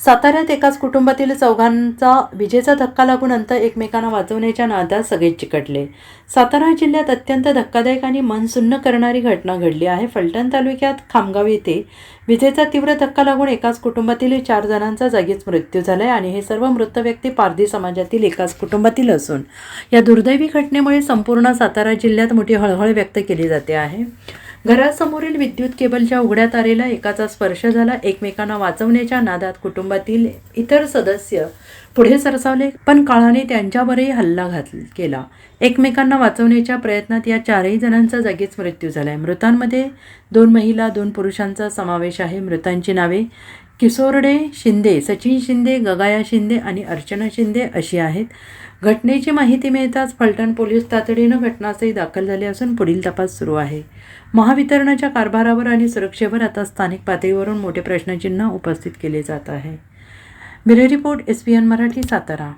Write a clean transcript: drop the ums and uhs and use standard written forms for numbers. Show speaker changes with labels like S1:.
S1: साताऱ्यात एकाच कुटुंबातील चौघांचा विजेचा धक्का लागून अंत एकमेकांना वाचवण्याच्या नादात सगळे चिकटले. सातारा जिल्ह्यात अत्यंत धक्कादायक आणि मन सुन्न करणारी घटना घडली आहे. फलटण तालुक्यात खामगाव येथे विजेचा तीव्र धक्का लागून एकाच कुटुंबातील 4 जणांचा जागीच मृत्यू झालाय आणि हे सर्व मृत व्यक्ती पारधी समाजातील एकाच कुटुंबातील असून या दुर्दैवी घटनेमुळे संपूर्ण सातारा जिल्ह्यात मोठी हळहळ व्यक्त केली जाते आहे. घरासमोरील विद्युत केबलच्या उघड्या तारेला एकाचा स्पर्श झाला. एकमेकांना वाचवण्याच्या नादात कुटुंबातील इतर सदस्य पुढे सरसावले, पण काळाने त्यांच्यावरही हल्ला केला. एकमेकांना वाचवण्याच्या प्रयत्नात या 4ही जणांचा जागीच मृत्यू झाला. मृतांमध्ये 2 महिला 2 पुरुषांचा समावेश आहे. मृतांची नावे किशोरडे शिंदे, सचिन शिंदे, गगाया शिंदे आणि अर्चना शिंदे अशी आहेत. घटनेची माहिती मिळताच फलटण पोलीस तातडीनं घटनास्थळी दाखल झाले असून पुढील तपास सुरू आहे. महावितरणाच्या कारभारावर आणि सुरक्षेवर आता स्थानिक पातळीवरून मोठे प्रश्नचिन्ह उपस्थित केले जात आहे. Bureau report SPN Marathi, Satara.